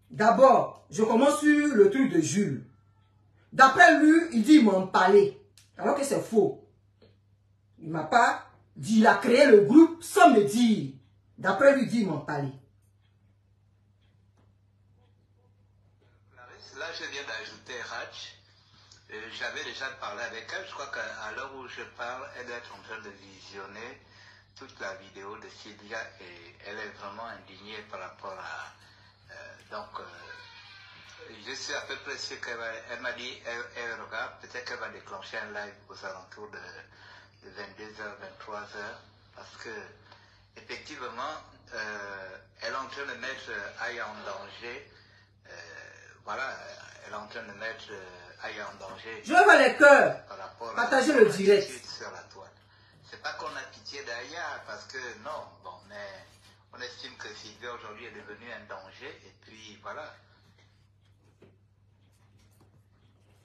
D'abord, je commence sur le truc de Jules. D'après lui, il dit il m'a parlé. Alors que c'est faux. Il m'a pas dit, il a créé le groupe sans me dire. D'après lui, il dit il m'a parlé. Là, je viens d'ajouter Rach. J'avais déjà parlé avec elle. Je crois qu'à l'heure où je parle, elle est en train de visionner toute la vidéo de Sylvia et elle est vraiment indignée par rapport à... je suis à peu près sûr qu'elle va... Elle m'a dit, elle regarde, peut-être qu'elle va déclencher un live aux alentours de 22h, 23h, parce que, effectivement, elle est en train de mettre Aya en danger. Voilà, elle est en train de mettre Aya en danger. Je vois les cœurs. Partagez le direct. Sur la toile. C'est pas qu'on a pitié d'Aya, parce que non, bon, mais on estime que Sylvia aujourd'hui est devenue un danger, et puis voilà.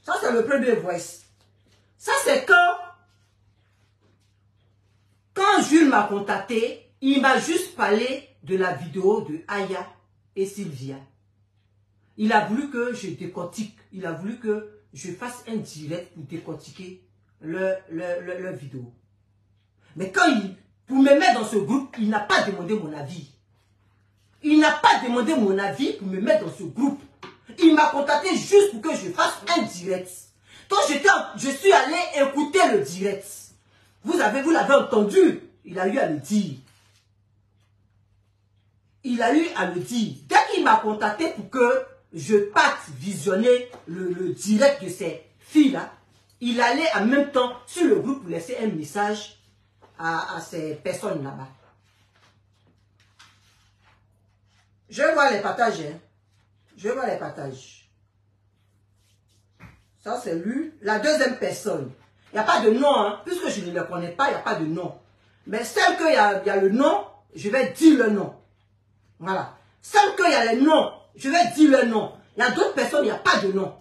Ça, c'est le premier voice. Ça, c'est quand Jules m'a contacté, il m'a juste parlé de la vidéo de Aya et Sylvia. Il a voulu que je décortique. Il a voulu que je fasse un direct pour décortiquer leur vidéo. Mais quand pour me mettre dans ce groupe, il n'a pas demandé mon avis. Il n'a pas demandé mon avis pour me mettre dans ce groupe. Il m'a contacté juste pour que je fasse un direct. Quand je suis allé écouter le direct. Vous l'avez entendu. Il a eu à le dire. Il a eu à le dire. Dès qu'il m'a contacté pour que je parte visionner le direct de ces filles-là, il allait en même temps sur le groupe pour laisser un message à ces personnes là-bas. Je vois les partages. Hein. Je vois les partages. Ça, c'est lui. La deuxième personne. Il n'y a pas de nom. Hein. Puisque je ne le connais pas, il n'y a pas de nom. Mais celle qu'il y a le nom, je vais dire le nom. Voilà. Celle qu'il y a le nom, je vais dire le nom. Il y a d'autres personnes, il n'y a pas de nom.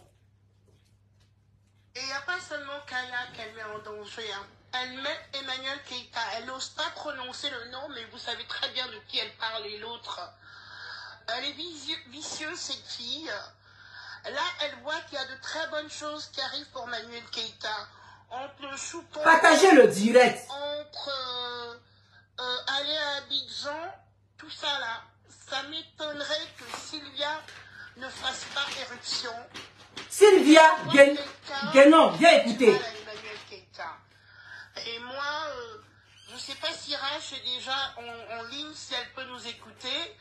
Et il n'y a pas seulement Kaya qu'elle met en danger. Hein. Elle met Emmanuel Keïta. Elle n'ose pas prononcer le nom, mais vous savez très bien de qui elle parle et l'autre. Elle est vicieuse, cette fille. Là, elle voit qu'il y a de très bonnes choses qui arrivent pour Emmanuel Keïta. Entre le chouton... Partagez le direct. Entre aller à Abidjan, tout ça là. Ça m'étonnerait que Sylvia ne fasse pas éruption. Sylvia Guénon, viens écouter. Et moi, je ne sais pas si Rach est déjà en ligne, si elle peut nous écouter,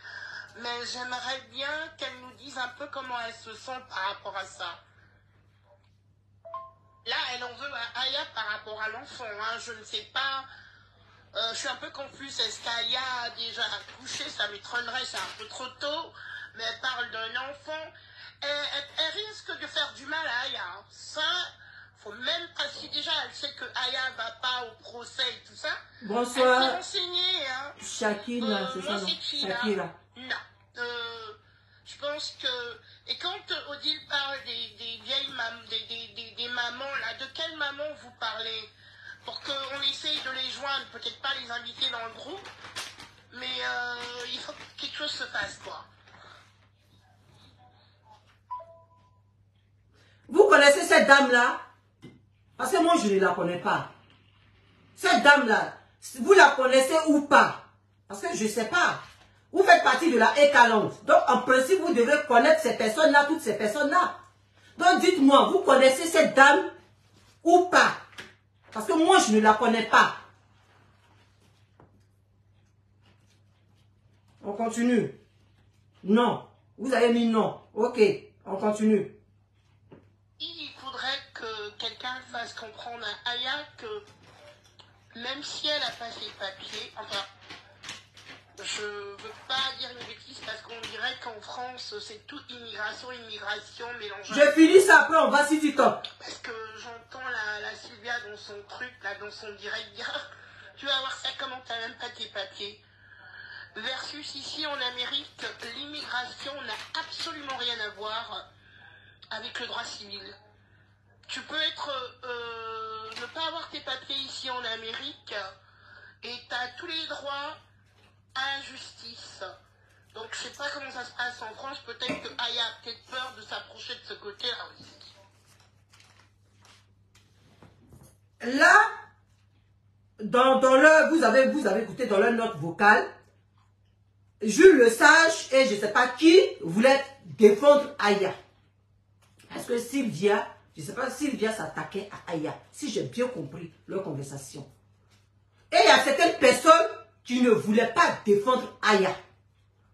mais j'aimerais bien qu'elle nous dise un peu comment elle se sent par rapport à ça. Là, elle en veut à Aya par rapport à l'enfant. Hein. Je ne sais pas. Je suis un peu confuse. Est-ce qu'Aya a déjà accouché? Ça m'étonnerait, c'est un peu trop tôt. Mais elle parle d'un enfant. Elle risque de faire du mal à Aya. Hein. Ça, faut même pas. Si déjà elle sait que Aya va pas au procès et tout ça. Bonsoir. Elle s'est renseignée. Hein. Shakira, c'est ça, non? Shakira. Non. Je pense que... Et quand Odile parle des vieilles mamans, des mamans, là, de quelle maman vous parlez? Pour qu'on essaye de les joindre, peut-être pas les inviter dans le groupe, mais il faut que quelque chose se fasse, quoi. Vous connaissez cette dame-là? Parce que moi, je ne la connais pas. Cette dame-là, vous la connaissez ou pas? Parce que je ne sais pas. Vous faites partie de la E40. Donc, en principe, vous devez connaître ces personnes-là, toutes ces personnes-là. Donc, dites-moi, vous connaissez cette dame ou pas? Parce que moi, je ne la connais pas. On continue. Non. Vous avez mis non. Ok, on continue. Il faudrait que quelqu'un fasse comprendre à Aya que même si elle n'a pas ses papiers, enfin... Je ne veux pas dire une bêtise parce qu'on dirait qu'en France, c'est tout immigration mélangée. Je finis ça après, on va sur TikTok. Parce que j'entends la Sylvia dans son truc, là, dans son direct, dire tu vas voir ça comment t'as même pas tes papiers. Versus ici en Amérique, l'immigration n'a absolument rien à voir avec le droit civil. Tu peux ne pas avoir tes papiers ici en Amérique et tu as tous les droits à la justice. Donc je sais pas comment ça se passe en France, peut-être que Aya a peut-être peur de s'approcher de ce côté-là aussi. Là, dans leur, vous avez écouté dans leur note vocale, Jules le Sage et je ne sais pas qui voulait défendre Aya. Parce que Sylvia, je ne sais pas, Sylvia s'attaquait à Aya, si j'ai bien compris leur conversation. Et il y a certaines personnes qui ne voulaient pas défendre Aya.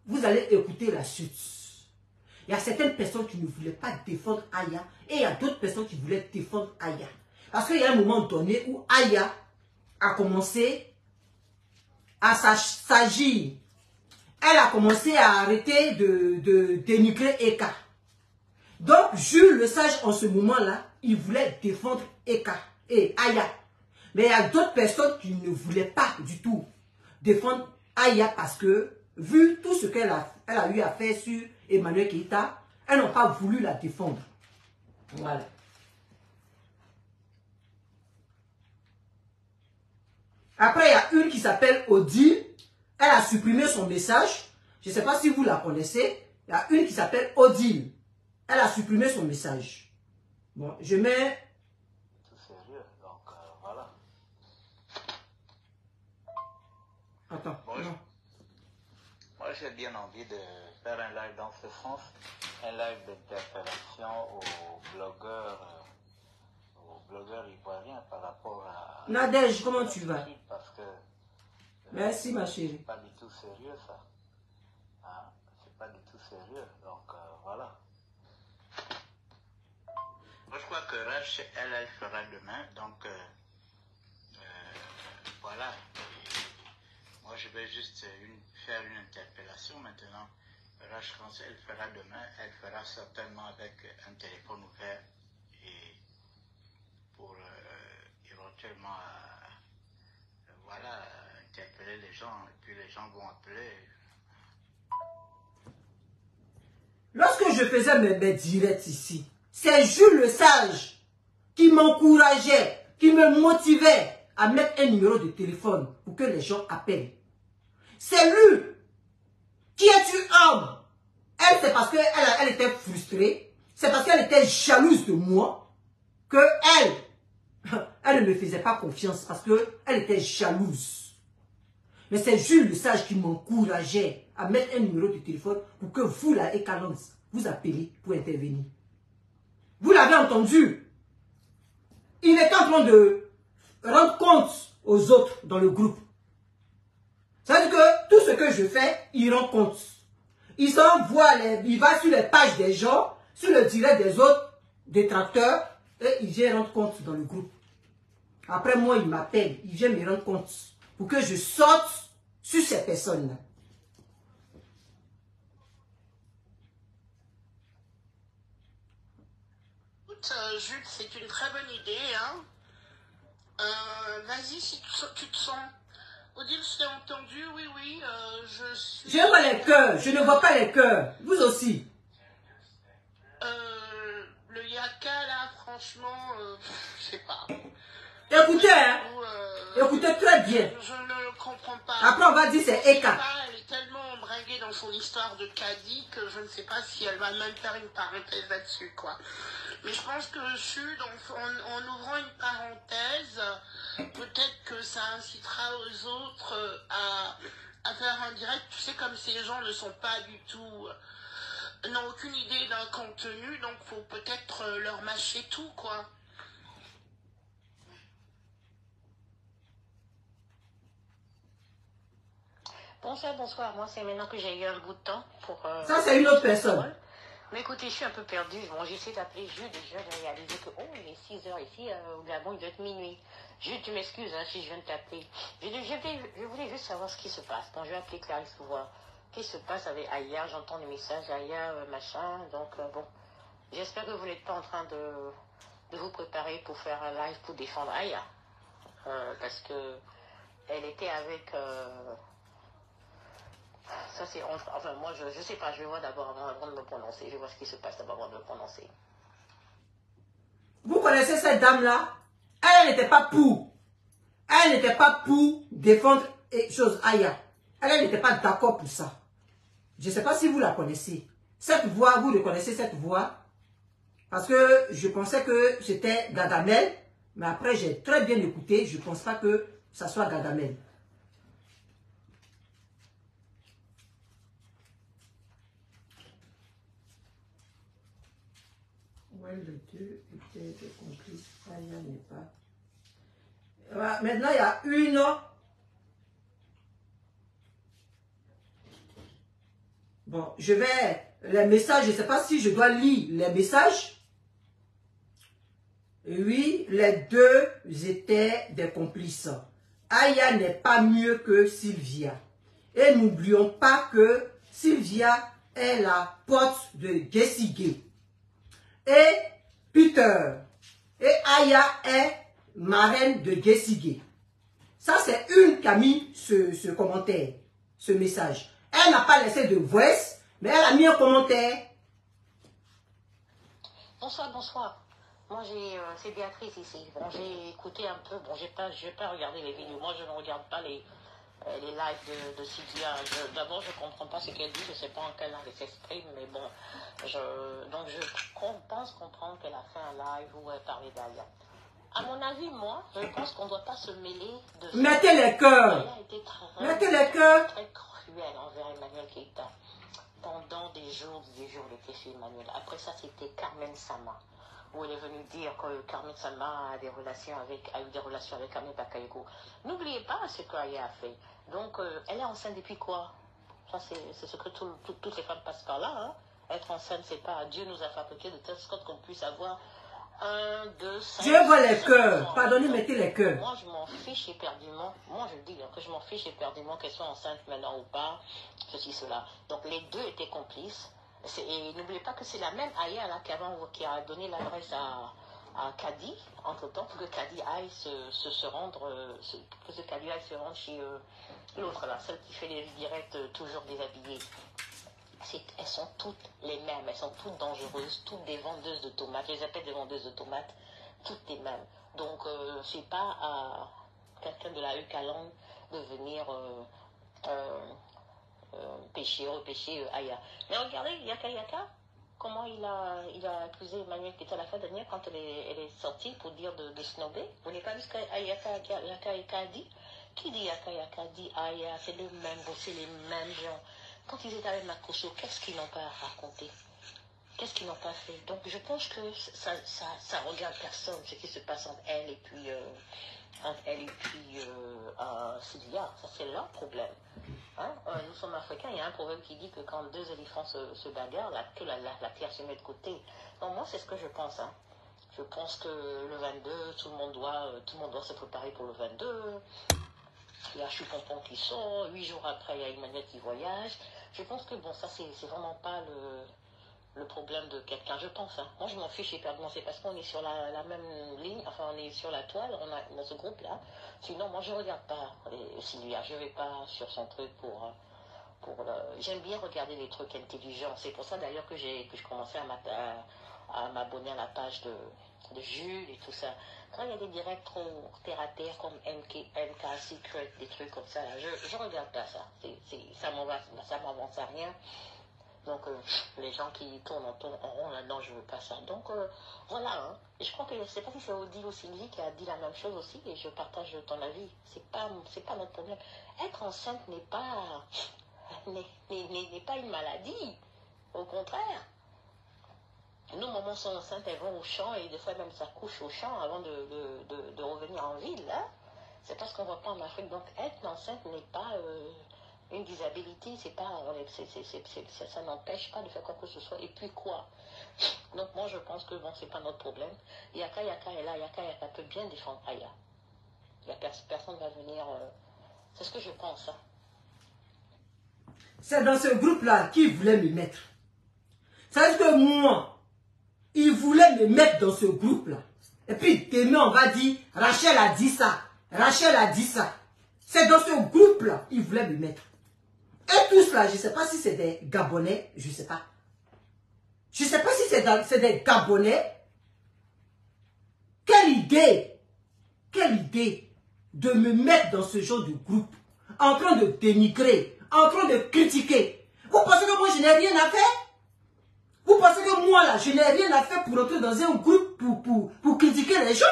Vous allez écouter la suite. Il y a certaines personnes qui ne voulaient pas défendre Aya et il y a d'autres personnes qui voulaient défendre Aya. Parce qu'il y a un moment donné où Aya a commencé à s'agir. Elle a commencé à arrêter de dénigrer Eka. Donc, Jules le Sage, en ce moment-là, il voulait défendre Eka et Aya. Mais il y a d'autres personnes qui ne voulaient pas du tout défendre Aya parce que, vu tout ce qu'elle a eu à faire sur Emmanuel Keïta, elles n'ont pas voulu la défendre. Voilà. Après, il y a une qui s'appelle Odile. Elle a supprimé son message. Je ne sais pas si vous la connaissez. Il y a une qui s'appelle Odile. Elle a supprimé son message. Bon, je mets... Tout sérieux, donc voilà. Attends, Bon, non. Moi, j'ai bien envie de faire un live dans ce sens. Un live d'interpellation aux blogueurs ivoiriens par rapport à... Nadège, comment tu vas? Parce que... Merci, ma chérie. C'est pas du tout sérieux, ça. Hein? C'est pas du tout sérieux. Donc, voilà. Moi, je crois que Rach, elle fera demain. Donc, voilà. Et moi, je vais juste faire une interpellation maintenant. Rach, quand elle fera demain, elle fera certainement avec un téléphone ouvert. Et pour éventuellement, voilà, interpeller les gens. Et puis les gens vont appeler. Lorsque je faisais mes directs ici, c'est Jules le Sage qui m'encourageait, qui me motivait à mettre un numéro de téléphone pour que les gens appellent. C'est lui. Qui es-tu, homme? Elle, c'est parce qu'elle était frustrée. C'est parce qu'elle était jalouse de moi que elle ne me faisait pas confiance parce qu'elle était jalouse. Mais c'est Jules le Sage qui m'encourageait à mettre un numéro de téléphone pour que vous, la Ekalance, vous appelez pour intervenir. Vous l'avez entendu. Il est en train de rendre compte aux autres dans le groupe. Ça veut dire que tout ce que je fais, il rend compte. Il va sur les pages des gens, sur le direct des autres détracteurs, et il vient rendre compte dans le groupe. Après moi, il m'appelle, il vient me rendre compte pour que je sorte sur ces personnes-là. Jules, c'est une très bonne idée. Hein. Vas-y, si tu te sens. Odile, je t'ai entendu, oui, je suis... Je vois les cœurs, je ne vois pas les cœurs. Vous aussi. Le Yaka, là, franchement, je sais pas. Écoutez, hein. Écoutez très bien. Je ne comprends pas. Après, on va dire c'est Eka. Elle est tellement embringuée dans son histoire de caddie que je ne sais pas si elle va même faire une parenthèse là-dessus, quoi. Mais je pense que en ouvrant une parenthèse, peut-être que ça incitera aux autres à faire un direct. Tu sais, comme ces gens ne sont pas du tout... n'ont aucune idée d'un contenu, donc faut peut-être leur mâcher tout, quoi. Bonsoir. Moi, c'est maintenant que j'ai eu un bout de temps pour... ça, c'est une autre personne. Mais écoutez, je suis un peu perdue. Bon, j'essaie d'appeler Jules. Déjà, j'ai réalisé que, il est 6 h ici. Au Gabon, il doit être minuit. Jules, tu m'excuses hein, si je viens de t'appeler. Je voulais juste savoir ce qui se passe. Bon, je vais appeler Clarisse pour voir. Qu'est-ce qui se passe avec Aya? J'entends des messages, Aya, machin. Donc, bon. J'espère que vous n'êtes pas en train de vous préparer pour faire un live pour défendre Aya. Parce que elle était avec... Ça c'est enfin moi je sais pas, je vais voir d'abord avant de me prononcer, je vais voir ce qui se passe d'abord avant de me prononcer. Vous connaissez cette dame-là? Elle n'était pas pour. Elle n'était pas pour défendre Aya. Elle n'était pas d'accord pour ça. Je ne sais pas si vous la connaissez. Cette voix, vous reconnaissez cette voix? Parce que je pensais que c'était Gargamel. Mais après, j'ai très bien écouté. Je ne pense pas que ça soit Gargamel. Ouais, les deux étaient complices. Aya n'est pas. Maintenant, il y a une. Bon, je vais. Les messages, je ne sais pas si je dois lire les messages. Oui, les deux étaient des complices. Aya n'est pas mieux que Sylvia. Et n'oublions pas que Sylvia est la pote de Jessie Gay. Et Peter et Aya est marraine de Jessie Gay. Ça, c'est une qui a mis ce commentaire, ce message. Elle n'a pas laissé de voice, mais elle a mis un commentaire. Bonsoir, bonsoir. Moi, c'est Béatrice ici. Bon, j'ai écouté un peu. Bon, j'ai pas regardé les vidéos. Moi, je ne regarde pas les lives de Sylvia. D'abord, je ne comprends pas ce qu'elle dit. Je ne sais pas en quelle langue elle s'exprime, mais bon. Donc, je pense comprendre qu'elle a fait un live où elle parlait d'Aya. À mon avis, moi, je pense qu'on ne doit pas se mêler de ça. Mettez les cœurs. Mettez les cœurs. Très cruel envers Emmanuel Keïta. Pendant des jours, elle était chez Emmanuel. Après ça, c'était Carmen Sama, où elle est venue dire que Carmen Sama a eu des relations avec Carmen Bakayoko. N'oubliez pas ce qu'Aya a fait. Donc, elle est enceinte depuis quoi? Ça, c'est ce que toutes les femmes passent par là. Hein. Être enceinte, c'est pas Dieu nous a fabriqué de telle sorte qu'on puisse avoir 1, 2, 5. Je vois les cœurs. Pardonnez, mettez les cœurs. Moi, je m'en fiche éperdument. Moi, je dis que je m'en fiche éperdument qu'elle soit enceinte maintenant ou pas. Ceci, cela. Donc, les deux étaient complices. Et n'oubliez pas que c'est la même Aya là, qui a donné l'adresse à Kadi, entre-temps, pour que Kadi aille se rendre chez l'autre là, celle qui fait les directs toujours déshabillées. Elles sont toutes les mêmes, elles sont toutes dangereuses, toutes des vendeuses de tomates. Je les appelle des vendeuses de tomates, toutes les mêmes. Donc, c'est pas à quelqu'un de la Eucalangue de venir repêcher Aya. Mais regardez, Yaka, comment il a accusé Emmanuel qui était à la fin dernière quand elle est sortie pour dire de snobber. Vous n'avez pas vu ce que Yaka a dit? Qui dit Yaka dit Aya, c'est les mêmes, c'est les mêmes gens. Quand ils étaient avec Makoso, qu'est-ce qu'ils n'ont pas raconté? Qu'est-ce qu'ils n'ont pas fait? Donc je pense que ça regarde personne, ce qui se passe entre elle et puis Sylvia. Ça, c'est leur problème. Hein? Nous sommes africains, il y a un proverbe qui dit que quand deux éléphants se bagarrent, que la pierre se met de côté. Donc moi, c'est ce que je pense. Hein. Je pense que le 22, tout le monde doit se préparer pour le 22. Il y a Choupompon qui sort, 8 jours après, il y a Emmanuel qui voyage. Je pense que, bon, ça, c'est vraiment pas le problème de quelqu'un, je pense. Hein. Moi, je m'en fiche éperdument, c'est parce qu'on est sur la même ligne, enfin, on est sur la toile, on a dans ce groupe-là. Sinon, moi, je regarde pas Sylvia, je vais pas sur son truc j'aime bien regarder les trucs intelligents. C'est pour ça, d'ailleurs, que je commençais à m'abonner à la page de Jules et tout ça. Quand il y a des directs trop terre à terre comme MK Secret, des trucs comme ça, là, je regarde pas ça. Ça m'avance à rien. Donc, les gens qui tournent en rond là-dedans, je veux pas ça. Donc, voilà. Hein. Et je crois que, je sais pas si c'est Odile ou Sylvie qui a dit la même chose aussi, et je partage ton avis. C'est pas notre problème. Être enceinte n'est pas une maladie. Au contraire. Nos mamans sont enceintes, elles vont au champ et des fois même ça couche au champ avant de revenir en ville. Hein? C'est parce qu'on ne voit pas en Afrique. Donc être enceinte n'est pas une disabilité, ça n'empêche pas de faire quoi que ce soit. Et puis quoi? Donc moi je pense que bon, c'est pas notre problème. Yaka est là, Yaka peut bien défendre Aya. Personne ne va venir. C'est ce que je pense. Hein. C'est dans ce groupe-là qu'il voulait me mettre. C'est que moi, il voulait me mettre dans ce groupe-là. Et puis, demain, on va dire, Rachel a dit ça. Rachel a dit ça. C'est dans ce groupe-là qu'il voulait me mettre. Et tout cela, je ne sais pas si c'est des Gabonais, je ne sais pas. Je ne sais pas si c'est des Gabonais. Quelle idée de me mettre dans ce genre de groupe, en train de dénigrer, en train de critiquer. Vous Vous pensez que moi, je n'ai rien à faire? Vous pensez que moi, là, je n'ai rien à faire pour entrer dans un groupe pour critiquer les gens?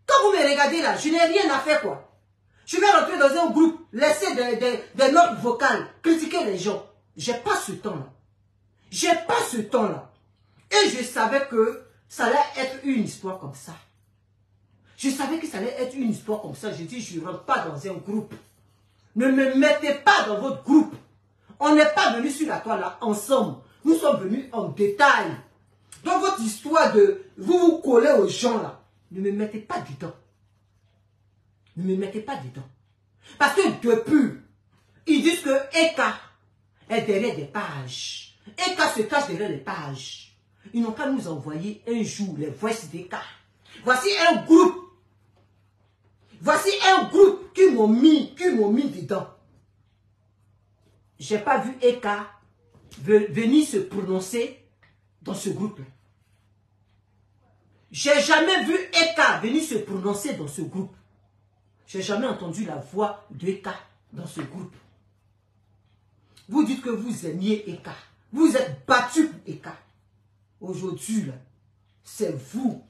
Quand vous me regardez là, je n'ai rien à faire, quoi. Je vais rentrer dans un groupe, laisser des notes vocales, critiquer les gens. J'ai pas ce temps-là. J'ai pas ce temps-là. Et je savais que ça allait être une histoire comme ça. Je savais que ça allait être une histoire comme ça. J'ai dit, je ne rentre pas dans un groupe. Ne me mettez pas dans votre groupe. On n'est pas venus sur la toile là, ensemble. Nous sommes venus en détail. Dans votre histoire de vous collez aux gens là, ne me mettez pas dedans. Ne me mettez pas dedans. Parce que depuis, ils disent que Eka est derrière des pages. Eka se cache derrière les pages. Ils n'ont qu'à nous envoyer un jour les voices d'Eka. Voici un groupe. Voici un groupe qui m'ont mis dedans. J'ai pas vu Eka venir se prononcer dans ce groupe-là. J'ai jamais vu Eka venir se prononcer dans ce groupe. J'ai jamais entendu la voix d'Eka dans ce groupe. Vous dites que vous aimiez Eka. Vous êtes battu pour Eka. Aujourd'hui, là, c'est vous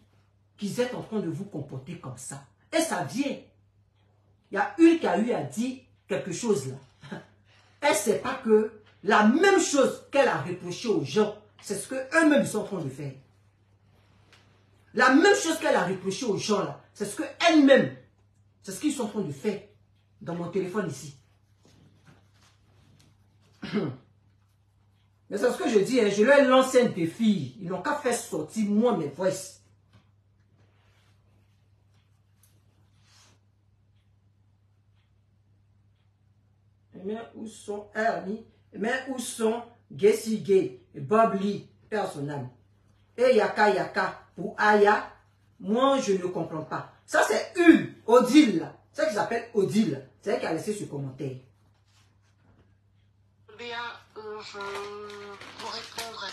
qui êtes en train de vous comporter comme ça. Et ça vient. Il y a une qui a eu à dire quelque chose là. Elle ne sait pas que la même chose qu'elle a reproché aux gens, c'est ce qu'eux-mêmes sont en train de faire. La même chose qu'elle a reproché aux gens là, c'est ce qu'elle-même, c'est ce qu'ils sont en train de faire dans mon téléphone ici. Mais c'est ce que je dis, hein, je leur ai lancé un défi. Ils n'ont qu'à faire sortir moi mes voices. Mais où sont Ernie? Mais où sont Gessi Gay, Bob Lee, personnel? Et Yaka Yaka pour Aya, moi je ne comprends pas. Ça c'est une, Odile là. C'est qui s'appelle Odile. C'est elle qui a laissé ce commentaire. Bien, pour répondre à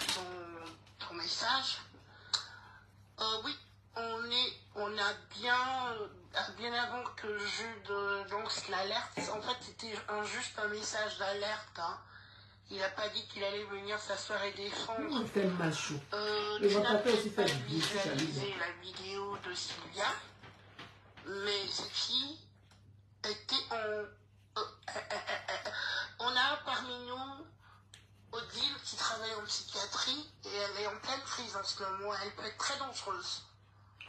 ton message, oui, on a bien avant que Jude lance l'alerte, en fait c'était juste un message d'alerte. Hein. Il n'a pas dit qu'il allait venir s'asseoir et défendre. Il fait mal chaud. Tu n'as peut-être pas visualisé la vidéo de Sylvia, mais cette fille était on a parmi nous Odile qui travaille en psychiatrie et elle est en pleine crise en ce moment. Elle peut être très dangereuse.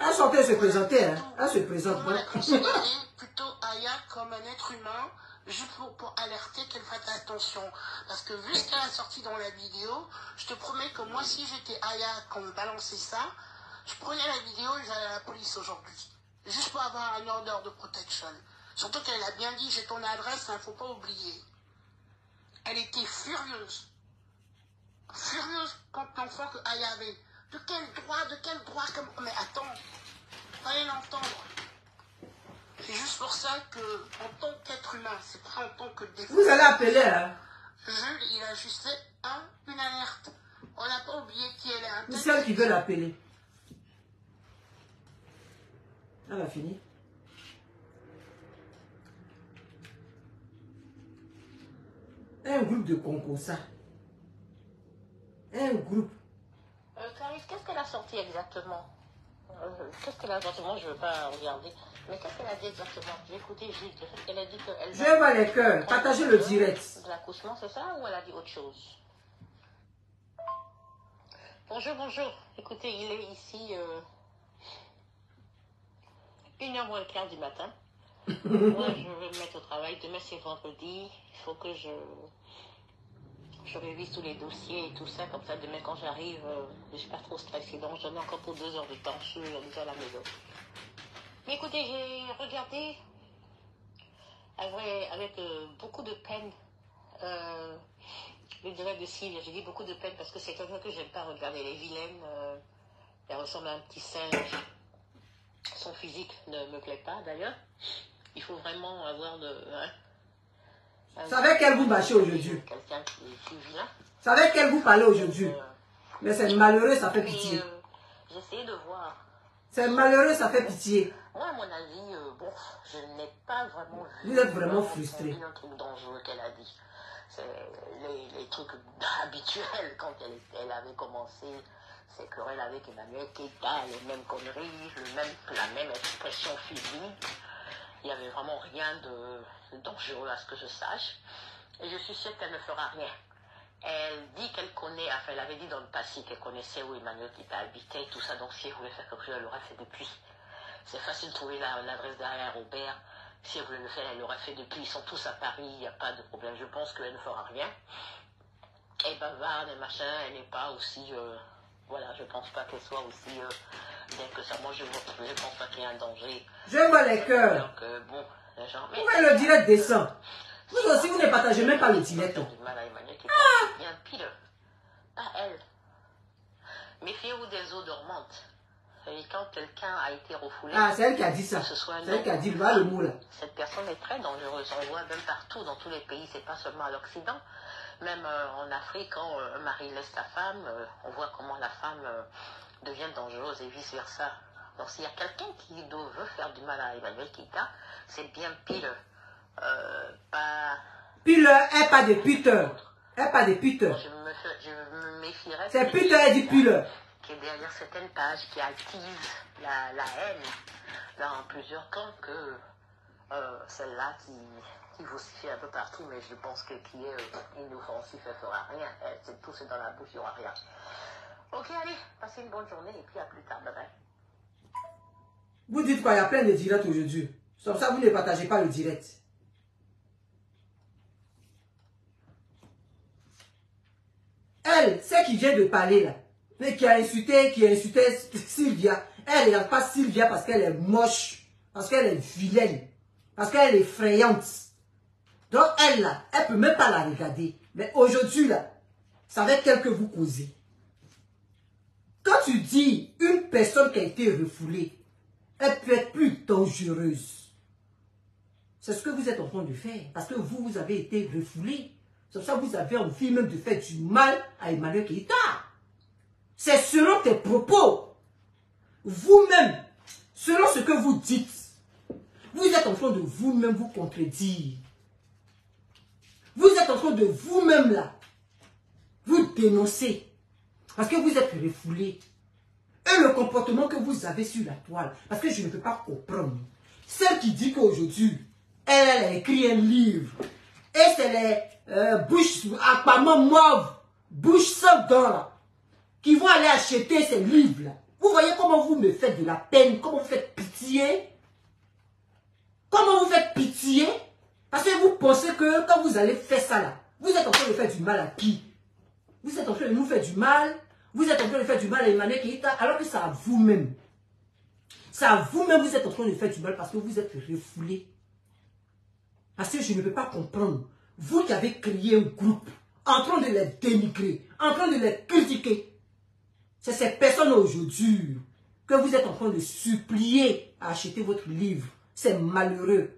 Elle sortait se présenter, hein. Elle se présente. On l'a considéré plutôt Aya comme un être humain, juste pour alerter qu'elle fasse attention. Parce que vu ce qu'elle a sorti dans la vidéo, je te promets que moi, si j'étais Aya, quand on balançait ça, je prenais la vidéo et j'allais à la police aujourd'hui. Juste pour avoir un order de protection. Surtout qu'elle a bien dit, j'ai ton adresse, hein, faut pas oublier. Elle était furieuse. Furieuse contre l'enfant que Aya avait. De quel droit, comme... Mais attends, fallait l'entendre. C'est juste pour ça que, en tant qu'être humain, c'est pas en tant que défenseur. Vous allez appeler, hein. Jules, il a juste fait une alerte. On n'a pas oublié qui elle est. C'est celle qui veut l'appeler. Elle a fini. Un groupe de concours, ça. Un groupe. Clarisse, qu'est-ce qu'elle a sorti exactement? Qu'est-ce qu'elle a exactement? Je ne veux pas regarder. Mais qu'est-ce qu'elle a dit exactement? J'ai écouté juste le fait qu'elle a dit qu'elle... Je vais voir les cœurs. Partagez le direct. De l'accouchement, c'est ça? Ou elle a dit autre chose? Bonjour, bonjour. Écoutez, il est ici 1h moins le quart du matin. Moi, je vais me mettre au travail. Demain, c'est vendredi. Il faut que je révise tous les dossiers et tout ça. Comme ça, demain, quand j'arrive, je ne suis pas trop stressée. Donc, j'en ai encore pour 2 heures de temps. Je suis déjà à la maison. Mais écoutez, j'ai regardé avec beaucoup de peine le direct de Sylvia. J'ai dit beaucoup de peine parce que c'est quelqu'un que j'aime pas regarder. Elle est vilaine. Elle ressemble à un petit singe. Son physique ne me plaît pas, d'ailleurs. Il faut vraiment avoir de... Hein, c'est avec elle vous bâchez aujourd'hui. Quelqu'un qui est vilain. C'est avec elle vous parlez aujourd'hui. Mais c'est malheureux, ça fait pitié. J'ai essayé de voir. C'est malheureux, ça fait pitié. Moi, à mon avis, bon, je n'ai pas vraiment vu... Vous êtes vraiment frustré. Un truc dangereux qu'elle a dit. les trucs habituels quand elle avait commencé ses querelles avec Emmanuel Keïta, les mêmes conneries, la même expression physique. Il n'y avait vraiment rien de dangereux à ce que je sache. Et je suis sûre qu'elle ne fera rien. Elle dit qu'elle connaît, enfin elle avait dit dans le passé qu'elle connaissait où Emmanuel Keïta habitait et tout ça, donc si elle voulait faire quelque chose, elle l'aurait fait depuis. C'est facile de trouver l'adresse d'Alain Robert. Si elle voulait le faire, elle l'aurait fait depuis. Ils sont tous à Paris, il n'y a pas de problème. Je pense qu'elle ne fera rien. Elle bavarde et machin, elle n'est pas aussi... voilà, je ne pense pas qu'elle soit aussi bien que ça. Moi, je ne pense pas qu'il y ait un danger. Je vois les cœurs. Donc, bon, les gens... Mais, ouais, le direct descend. Vous aussi, vous ne partagez même pas le direct. C'est bien pile. Pas elle. Méfiez-vous des eaux dormantes. Et quand quelqu'un a été refoulé... Ah, c'est elle qui a dit ça. C'est elle qui a dit, voilà le mot là. Cette personne est très dangereuse. On voit même partout, dans tous les pays, c'est pas seulement à l'Occident. Même en Afrique, quand un mari laisse sa femme, on voit comment la femme devient dangereuse et vice-versa. Donc s'il y a quelqu'un qui veut faire du mal à Emmanuel Keïta, c'est bien pile. Pas... Pile, elle pas de Peter. Elle pas de Peter. Je me méfierais. C'est Peter, elle dit pile. Qui est derrière certaines pages qui attisent la haine dans plusieurs camps que celle-là qui vocifie un peu partout, mais je pense que qui est inoffensif, elle ne fera rien. C'est tout, c'est dans la bouche, il n'y aura rien. Ok, allez, passez une bonne journée et puis à plus tard. Bye bye. Vous dites quoi? Il y a plein de directs aujourd'hui. Comme ça, vous ne partagez pas le direct. Elle, celle qui vient de parler là, mais qui a insulté Sylvia. Elle ne regarde pas Sylvia parce qu'elle est moche, parce qu'elle est vilaine, parce qu'elle est effrayante. Donc elle là, elle ne peut même pas la regarder. Mais aujourd'hui là, c'est avec elle que vous causez. Quand tu dis une personne qui a été refoulée, elle peut être plus dangereuse. C'est ce que vous êtes en train de faire. Parce que vous avez été refoulé. C'est pour ça que vous avez envie même de faire du mal à Emmanuel Keïta. C'est selon tes propos. Vous-même, selon ce que vous dites, vous êtes en train de vous-même vous contredire. Vous êtes en train de vous-même là, vous dénoncer. Parce que vous êtes refoulé. Et le comportement que vous avez sur la toile, parce que je ne peux pas comprendre. Celle qui dit qu'aujourd'hui, elle a écrit un livre. Et c'est les bouches apparemment mauves, bouches sans dents là, qui vont aller acheter ces livres-là. Vous voyez comment vous me faites de la peine, comment vous faites pitié. Comment vous faites pitié. Parce que vous pensez que quand vous allez faire ça là, vous êtes en train de faire du mal à qui? Vous êtes en train de nous faire du mal. Vous êtes en train de faire du mal à Emmanuel Keïta, alors que c'est à vous-même. C'est à vous-même vous êtes en train de faire du mal parce que vous êtes refoulé. Parce que je ne peux pas comprendre. Vous qui avez créé un groupe, en train de les dénigrer, en train de les critiquer. C'est ces personnes aujourd'hui que vous êtes en train de supplier à acheter votre livre. C'est malheureux.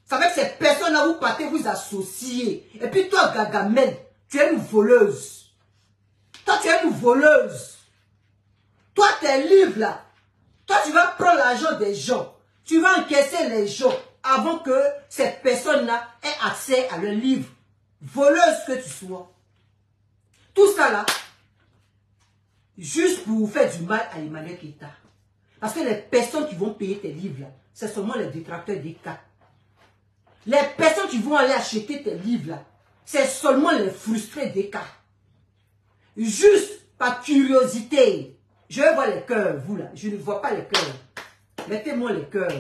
C'est avec ces personnes-là vous partez vous associer. Et puis toi, Gargamel, tu es une voleuse. Toi, tu es une voleuse. Toi, tes livres là, toi, tu vas prendre l'argent des gens. Tu vas encaisser les gens avant que ces personnes-là aient accès à leurs livres. Voleuse que tu sois. Tout ça là, juste pour vous faire du mal à Emmanuel Keïta. Parce que les personnes qui vont payer tes livres là, c'est seulement les détracteurs des cas. Les personnes qui vont aller acheter tes livres là, c'est seulement les frustrés des cas. Juste par curiosité. Je vois les cœurs, vous là. Je ne vois pas les cœurs. Mettez-moi les cœurs.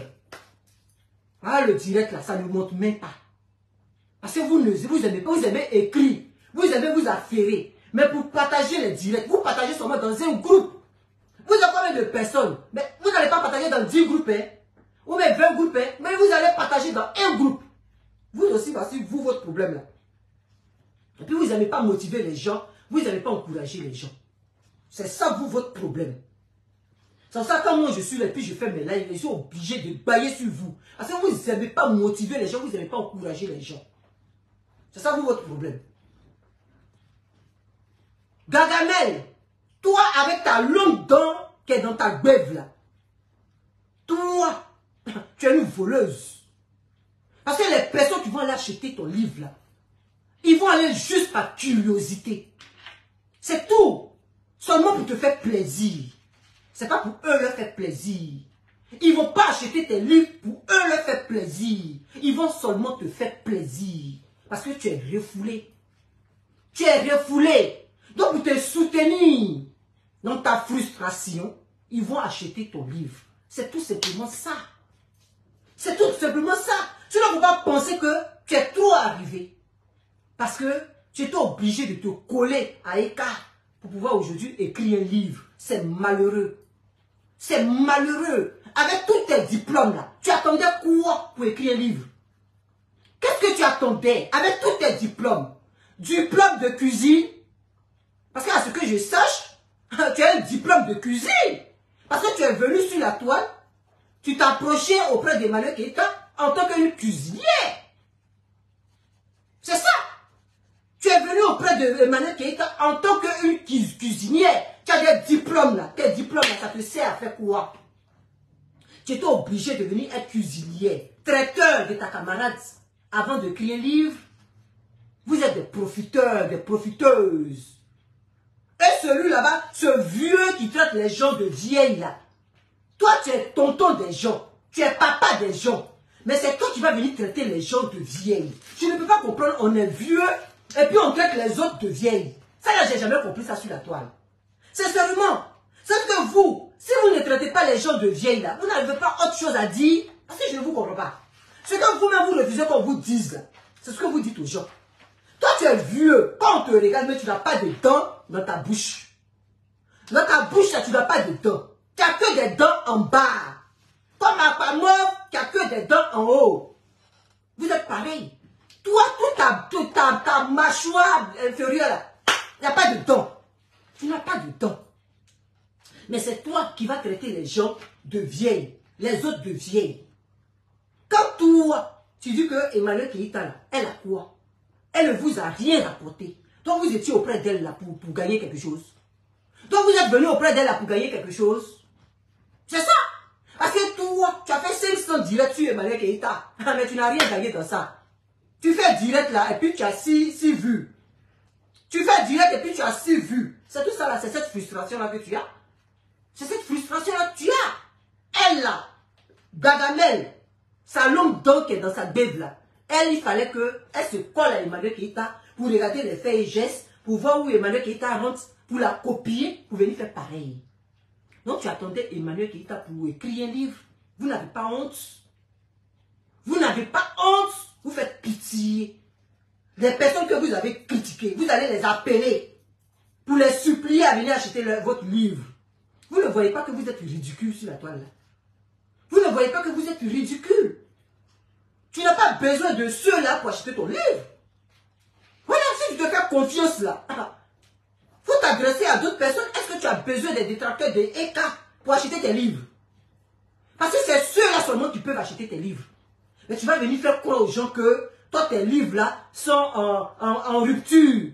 Ah, le direct là, ça ne monte même pas. Parce que vous aimez pas, vous aimez écrire. Vous aimez vous affairer. Mais pour partager les directs, vous partagez seulement dans un groupe. Vous avez combien de personnes? Mais vous n'allez pas partager dans 10 groupes, hein? Ou même 20 groupes, hein? Mais vous allez partager dans un groupe. Vous aussi, voici vous votre problème là. Et puis vous n'aimez pas motiver les gens. Vous n'allez pas encourager les gens. C'est ça, vous, votre problème. C'est ça, quand moi je suis là et puis je fais mes lives, je suis obligé de bailler sur vous. Parce que vous n'aimez pas motiver les gens, vous n'aimez pas encourager les gens. C'est ça, vous, votre problème. Gargamel, toi, avec ta longue dent qui est dans ta gbève là, toi, tu es une voleuse. Parce que les personnes qui vont aller acheter ton livre là, Ils vont aller juste par curiosité. C'est tout. Seulement pour te faire plaisir. C'est pas pour eux leur faire plaisir. Ils vont pas acheter tes livres pour eux leur faire plaisir. Ils vont seulement te faire plaisir. Parce que tu es refoulé. Tu es refoulé. Donc pour te soutenir dans ta frustration, ils vont acheter ton livre. C'est tout simplement ça. C'est tout simplement ça. Tu ne peux pas penser que tu es trop arrivé. Parce que tu étais obligé de te coller à Eka pour pouvoir aujourd'hui écrire un livre. C'est malheureux. C'est malheureux. Avec tous tes diplômes là, tu attendais quoi pour écrire un livre? Qu'est-ce que tu attendais avec tous tes diplômes? Diplôme de cuisine? Parce qu'à ce que je sache, tu as un diplôme de cuisine. Parce que tu es venu sur la toile, tu t'approchais auprès d'Emmanuel Keïta en tant qu'une cuisinière. C'est ça. Tu es venu auprès d'Emmanuel Keïta en tant qu'une cuisinière. Tu as des diplômes là. Tes diplômes là, ça te sert à faire quoi? Tu étais obligé de venir être cuisinière, traiteur de ta camarade avant de créer un livre. Vous êtes des profiteurs, des profiteuses. Et celui là-bas, ce vieux qui traite les gens de vieilles là. Toi, tu es tonton des gens. Tu es papa des gens. Mais c'est toi qui vas venir traiter les gens de vieilles. Je ne peux pas comprendre, on est vieux et puis on traite les autres de vieilles. Ça là, j'ai jamais compris ça sur la toile. Sincèrement, c'est que vous, si vous ne traitez pas les gens de vieilles là, vous n'avez pas autre chose à dire, parce que je ne vous comprends pas. Ce que vous-même vous refusez qu'on vous dise là, c'est ce que vous dites aux gens. Toi, tu es vieux, quand on te regarde, mais tu n'as pas de dents dans ta bouche. Dans ta bouche, là, tu n'as pas de dents. Tu n'as que des dents en bas. Comme à mort, tu n'as que des dents en haut. Vous êtes pareil. Toi, toute ta mâchoire inférieure, là, il n'y a pas de dents. Tu n'as pas de dents. Mais c'est toi qui vas traiter les gens de vieilles, les autres de vieilles. Quand toi, tu dis que Emmanuel Keïta, elle a quoi? Elle ne vous a rien rapporté. Donc vous étiez auprès d'elle là pour gagner quelque chose. Donc vous êtes venu auprès d'elle là pour gagner quelque chose. C'est ça. Parce que toi, tu as fait 500 directs sur Emmanuel Keïta. Mais tu n'as rien gagné dans ça. Tu fais direct là et puis tu as 6 vues. Tu fais direct et puis tu as 6 vues. C'est tout ça là, c'est cette frustration là que tu as. C'est cette frustration là que tu as. Elle là, Gagamel, sa longue dent qui est dans sa bève là. Elle, il fallait qu'elle se colle à Emmanuel Keïta pour regarder les faits et gestes, pour voir où Emmanuel Keïta rentre, pour la copier, pour venir faire pareil. Donc tu attendais Emmanuel Keïta pour écrire un livre. Vous n'avez pas honte. Vous n'avez pas honte. Vous faites pitié. Les personnes que vous avez critiquées, vous allez les appeler pour les supplier à venir acheter votre livre. Vous ne voyez pas que vous êtes ridicule sur la toile là. Vous ne voyez pas que vous êtes ridicule. Tu n'as pas besoin de ceux-là pour acheter ton livre. Voilà, si tu te fais confiance là, faut t'adresser à d'autres personnes. Est-ce que tu as besoin des détracteurs de Eka pour acheter tes livres? Parce que c'est ceux-là seulement qui peuvent acheter tes livres. Mais tu vas venir faire croire aux gens que toi, tes livres là sont en rupture.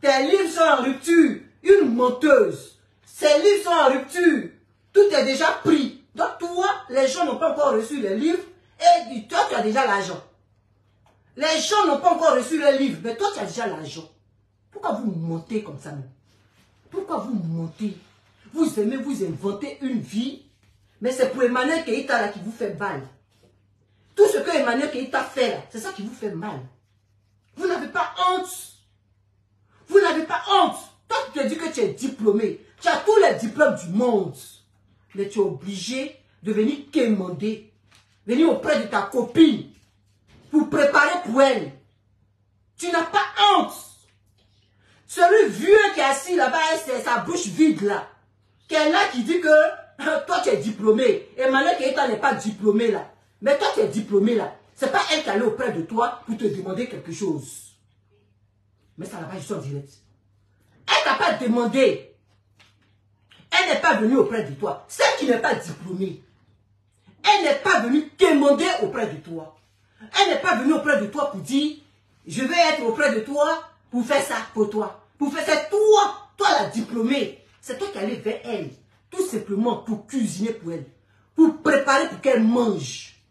Tes livres sont en rupture. Une menteuse. Ces livres sont en rupture. Tout est déjà pris. Donc toi, les gens n'ont pas encore reçu les livres. Et toi, tu as déjà l'argent. Les gens n'ont pas encore reçu les livres, mais toi, tu as déjà l'argent. Pourquoi vous mentez comme ça, même? Pourquoi vous mentez? Vous aimez vous inventer une vie, mais c'est pour Emmanuel Keïta là qui vous fait mal. Tout ce que Emmanuel Keïta fait là, c'est ça qui vous fait mal. Vous n'avez pas honte. Vous n'avez pas honte. Toi, tu te dis que tu es diplômé. Tu as tous les diplômes du monde. Mais tu es obligé de venir quémander. Venir auprès de ta copine pour préparer pour elle. Tu n'as pas honte. Celui vieux qui est assis là-bas, c'est sa bouche vide là. Qui est là qui dit que toi tu es diplômé. Emmanuel Keïta n'est pas diplômé là. Mais toi tu es diplômé là. C'est pas elle qui est allée auprès de toi pour te demander quelque chose. Mais ça là-bas, je suis en direct. Elle t'a pas demandé. Elle n'est pas venue auprès de toi. Celle qui n'est pas diplômée. Elle n'est pas venue quémander auprès de toi. Elle n'est pas venue auprès de toi pour dire, je vais être auprès de toi pour faire ça pour toi. Pour faire ça, toi la diplômée. C'est toi qui allais vers elle. Tout simplement pour cuisiner pour elle. Pour préparer pour qu'elle mange.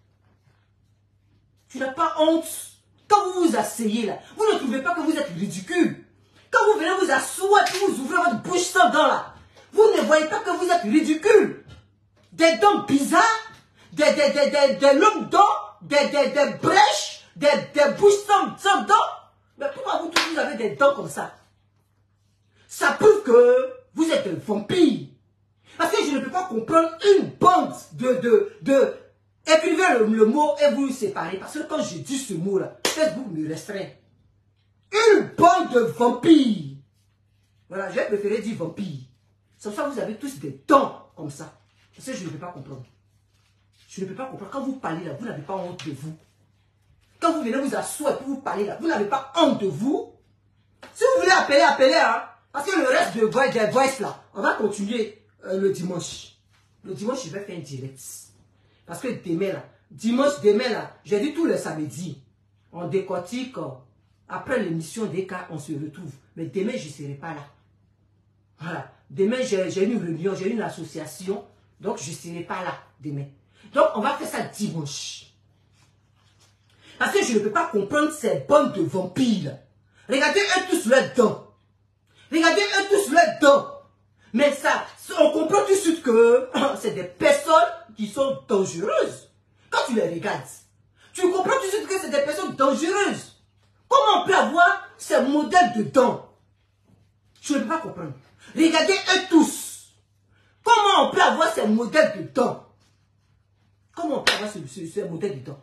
Tu n'as pas honte. Quand vous vous asseyez là, vous ne trouvez pas que vous êtes ridicule? Quand vous venez vous asseoir et vous ouvrez votre bouche sans dents là, vous ne voyez pas que vous êtes ridicule? Des dents bizarres, des longues dents, des brèches, des bouches sans dents. Mais pourquoi vous tous vous avez des dents comme ça? Ça prouve que vous êtes un vampire. Parce que je ne peux pas comprendre une bande écrivez le mot et vous le séparez. Parce que quand je dis ce mot-là, Facebook me restreint. Une bande de vampires. Voilà, j'ai préféré dire vampire. C'est pour ça que vous avez tous des dents comme ça. Parce que je ne peux pas comprendre. Je ne peux pas comprendre. Quand vous parlez là, vous n'avez pas honte de vous. Quand vous venez vous asseoir et puis vous parlez là, vous n'avez pas honte de vous. Si vous voulez appeler, appelez. Hein. Parce que le reste des voice là, on va continuer le dimanche. Le dimanche, je vais faire un direct. Parce que demain là, demain là, j'ai dit tous les samedis, on décortique. Après l'émission des cas, on se retrouve. Mais demain, je ne serai pas là. Voilà. Demain, j'ai une réunion, j'ai une association. Donc, je ne serai pas là demain. Donc, on va faire ça dimanche. Parce que je ne peux pas comprendre ces bandes de vampires. Regardez eux tous leurs dents. Regardez eux tous leurs dents. Mais ça, on comprend tout de suite que c'est des personnes qui sont dangereuses. Quand tu les regardes, tu comprends tout de suite que c'est des personnes dangereuses. Comment on peut avoir ces modèles de dents? Je ne peux pas comprendre. Regardez eux tous. Comment on peut avoir ces modèles de dents? Comment on peut avoir ces modèles de dents?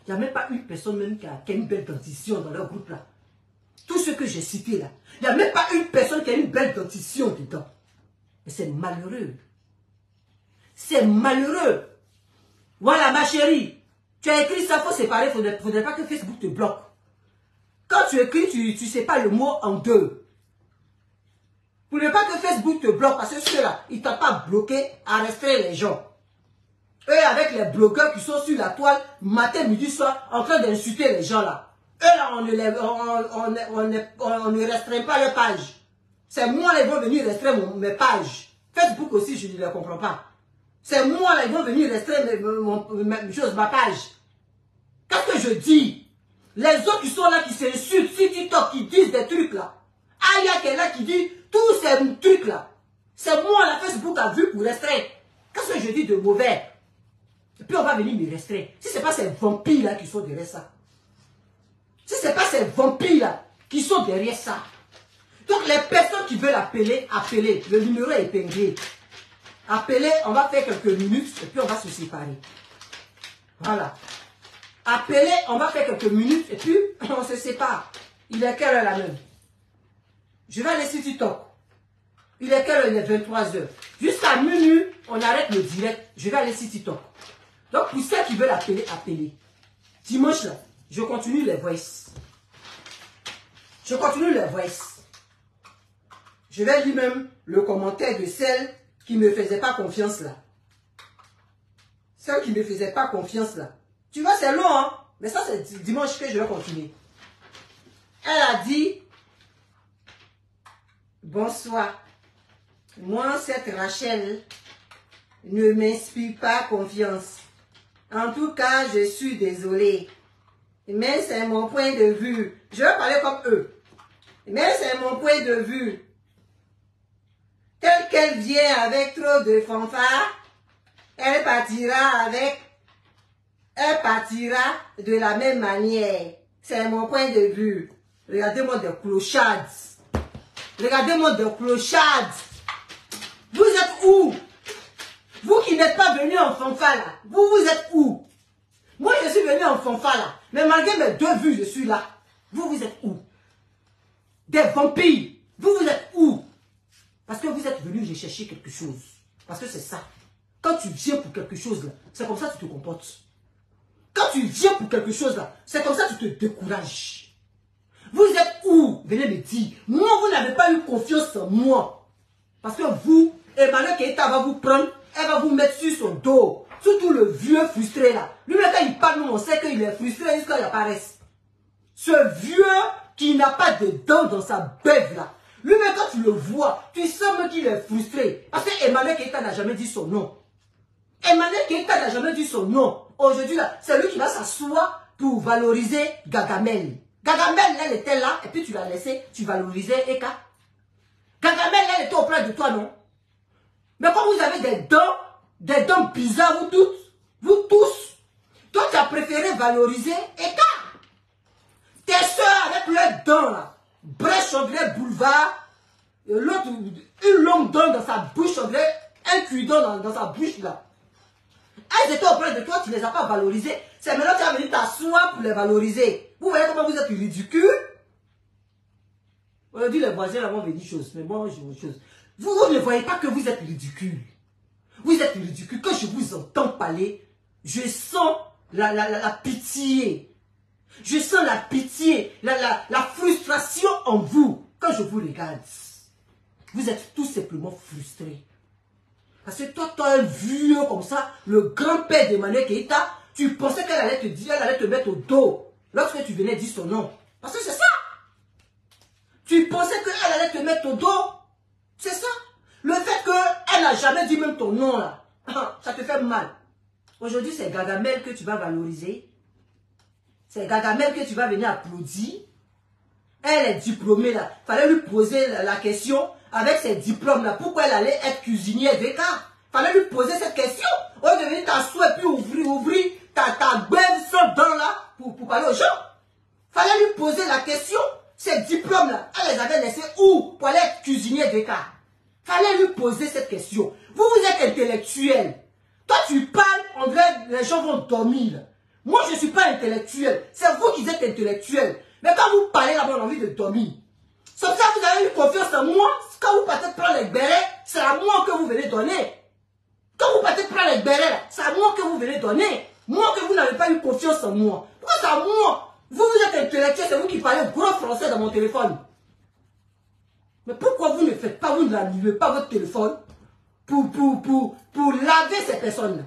Il n'y a même pas une personne même qui a une belle dentition dans leur groupe là. Tout ce que j'ai cité là. Il n'y a même pas une personne qui a une belle dentition dedans. Mais c'est malheureux. C'est malheureux. Voilà ma chérie. Tu as écrit ça, il faut séparer. Il ne faudrait pas que Facebook te bloque. Quand tu écris, tu sépares le mot en deux. Pour ne pas que Facebook te bloque, parce que ceux-là, ils ne t'ont pas bloqué à restreindre les gens. Eux, avec les blogueurs qui sont sur la toile, matin, midi, soir, en train d'insulter les gens là. Eux là, on ne restreint pas les pages. C'est moi là, ils vont venir restreindre mes pages. Facebook aussi, je ne les comprends pas. C'est moi là, ils vont venir restreindre ma page. Qu'est-ce que je dis? Les autres qui sont là, qui s'insultent sur TikTok, qui disent des trucs là. Aya qui est là, qui dit tous ces trucs là. C'est moi là, Facebook a vu pour restreindre. Qu'est-ce que je dis de mauvais? Et puis on va venir me restreindre. Si ce n'est pas ces vampires là qui sont derrière ça. Si ce n'est pas ces vampires là qui sont derrière ça. Donc les personnes qui veulent appeler, appelez. Le numéro est épinglé. Appelez, on va faire quelques minutes et puis on va se séparer. Voilà. Appelez, on va faire quelques minutes et puis on se sépare. Il est quelle heure la même? Je vais aller sur TikTok. Il est quelle heure? Il est 23h. Jusqu'à minuit, on arrête le direct. Je vais aller sur TikTok. Donc pour ceux qui veulent appeler, appelez. Dimanche là, je continue les voices. Je continue les voices. Je vais lire même le commentaire de celle qui ne me faisait pas confiance là. Celle qui ne me faisait pas confiance là. Tu vois, c'est long, hein? Mais ça, c'est dimanche que je vais continuer. Elle a dit, bonsoir. Moi, cette Rachel ne m'inspire pas confiance. En tout cas, je suis désolée. Mais c'est mon point de vue. Je vais parler comme eux. Mais c'est mon point de vue. Telle qu'elle vient avec trop de fanfare, elle partira de la même manière. C'est mon point de vue. Regardez-moi des clochades. Regardez-moi des clochades. Vous êtes où? Vous qui n'êtes pas venu en fanfare là. Vous êtes où? Moi je suis venu en fanfare là. Mais malgré mes deux vues, je suis là. Vous êtes où? Des vampires. Vous êtes où? Parce que vous êtes venu rechercher quelque chose. Parce que c'est ça. Quand tu viens pour quelque chose là, c'est comme ça que tu te comportes. Quand tu viens pour quelque chose là, c'est comme ça que tu te décourages. Vous êtes où? Venez me dire. Moi, vous n'avez pas eu confiance en moi. Parce que vous, Emmanuel Keïta va vous prendre, elle va vous mettre sur son dos. Surtout le vieux frustré là. Lui, quand il parle, nous, on sait qu'il est frustré jusqu'à il apparaisse. Ce vieux qui n'a pas de dents dans sa bête là. Lui-même, quand tu le vois, tu sens même qu'il est frustré. Parce que Emmanuel Keïta n'a jamais dit son nom. Emmanuel Keïta n'a jamais dit son nom. Aujourd'hui, là, c'est lui qui va s'asseoir pour valoriser Gargamel. Gargamel, elle était là, et puis tu l'as laissé, tu valorisais Eka. Gargamel, elle était auprès de toi, non? Mais comme vous avez des dents bizarres, vous tous, toi tu as préféré valoriser Eka. Tes soeurs avec leurs dents là, brèche on dirait boulevard, l'autre, une longue dent dans sa bouche, on dirait un cuidon dans sa bouche là. Elles étaient auprès de toi, tu ne les as pas valorisées. C'est maintenant que tu as venu t'asseoir pour les valoriser. Vous voyez comment vous êtes ridicule? Aujourd'hui, les voisins vont venir chose, mais moi, j'ai autre chose. Vous ne voyez pas que vous êtes ridicule. Vous êtes ridicule. Quand je vous entends parler, je sens la pitié. Je sens la pitié, la frustration en vous quand je vous regarde. Vous êtes tout simplement frustrés. Parce que toi, tu as un vieux comme ça, le grand-père d'Emmanuel Keïta, tu pensais qu'elle allait te dire, elle allait te mettre au dos lorsque tu venais dire son nom. Parce que c'est ça. Tu pensais qu'elle allait te mettre au dos. C'est ça. Le fait qu'elle n'a jamais dit même ton nom là, ça te fait mal. Aujourd'hui, c'est Gargamel que tu vas valoriser. C'est Gargamel que tu vas venir applaudir. Elle est diplômée là. Il fallait lui poser la question avec ses diplômes là. Pourquoi elle allait être cuisinière d'Eka? Il fallait lui poser cette question. Au lieu de venir t'asseoir et puis ouvrir ta gueule sans dents là pour parler aux gens. Il fallait lui poser la question. Ces diplômes là, elle les avait laissés où pour aller être cuisinière d'Eka? Il fallait lui poser cette question. Vous êtes intellectuel. Toi tu parles, on dirait les gens vont dormir là. Moi je ne suis pas intellectuel. C'est vous qui êtes intellectuel. Mais quand vous parlez là, on a envie de dormir. Sauf ça, vous avez eu confiance en moi. Quand vous partez prendre les bérets, c'est à moi que vous venez donner. Quand vous partez prendre les bérets, c'est à moi que vous venez donner. Moi que vous n'avez pas eu confiance en moi. Pourquoi c'est à moi? Vous êtes intellectuel, c'est vous qui parlez gros français dans mon téléphone. Mais pourquoi vous ne faites pas, vous n'allumez pas votre téléphone pour laver ces personnes-là?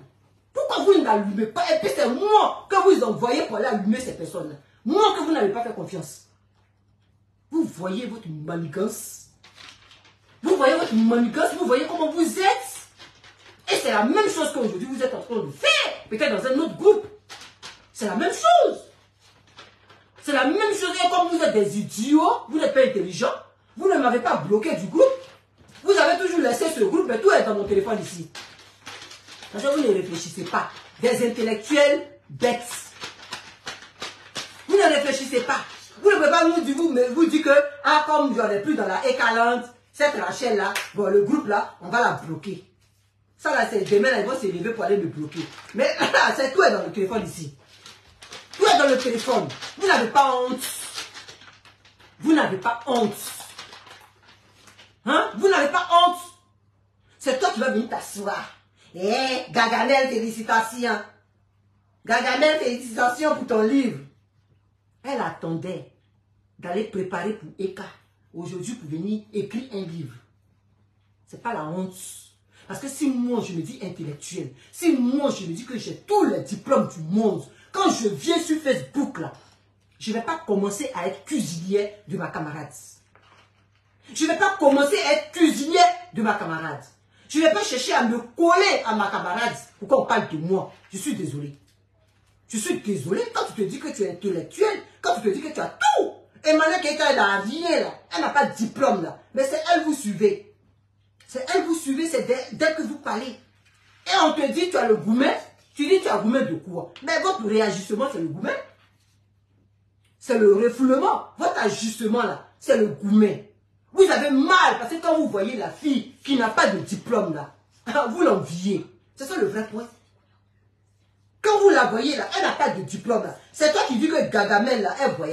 Pourquoi vous n'allumez pas? Et puis c'est moi que vous envoyez pour aller allumer ces personnes-là. Moi que vous n'avez pas fait confiance. Vous voyez votre manigance. Vous voyez votre manigance. Vous voyez comment vous êtes. Et c'est la même chose qu'aujourd'hui vous êtes en train de faire. Peut-être dans un autre groupe. C'est la même chose. C'est la même chose. Et comme vous êtes des idiots, vous n'êtes pas intelligents, vous ne m'avez pas bloqué du groupe. Vous avez toujours laissé ce groupe, mais tout est dans mon téléphone ici. Parce que vous ne réfléchissez pas. Des intellectuels bêtes. Vous ne réfléchissez pas. Vous ne pouvez pas vous dire que, ah, comme j'en ai plus dans la Ekalante, cette Rachel là, bon, le groupe là, on va la bloquer. Ça là, c'est demain, là, ils vont s'élever pour aller me bloquer. Mais là, c'est tout est dans le téléphone ici. Tout est dans le téléphone. Vous n'avez pas honte. Vous n'avez pas honte. Hein? Vous n'avez pas honte. C'est toi qui vas venir t'asseoir. Eh, Gargamel, félicitations. Gargamel, félicitations pour ton livre. Elle attendait d'aller préparer pour Eka. Aujourd'hui, pour venir écrire un livre. C'est pas la honte. Parce que si moi, je me dis intellectuel, si moi, je me dis que j'ai tous les diplômes du monde, quand je viens sur Facebook, là, je ne vais pas commencer à être cuisinière de ma camarade. Je ne vais pas commencer à être cuisinière de ma camarade. Je ne vais pas chercher à me coller à ma camarade pour qu'on parle de moi. Je suis désolé. Je suis désolé quand tu te dis que tu es intellectuel, quand tu te dis que tu as tout. Emmanuel Keïta, elle n'a rien là. Elle n'a pas de diplôme là. Mais c'est elle vous suivez. C'est elle vous suivez, c'est dès que vous parlez. Et on te dit tu as le gourmet. Tu dis tu as le gourmet de quoi? Mais votre réajustement c'est le gourmet. C'est le refoulement. Votre ajustement là, c'est le gourmet. Vous avez mal parce que quand vous voyez la fille qui n'a pas de diplôme là, vous l'enviez. C'est ça le vrai point. Quand vous la voyez là, elle n'a pas de diplôme là. C'est toi qui dis que Gargamel là, elle voyage.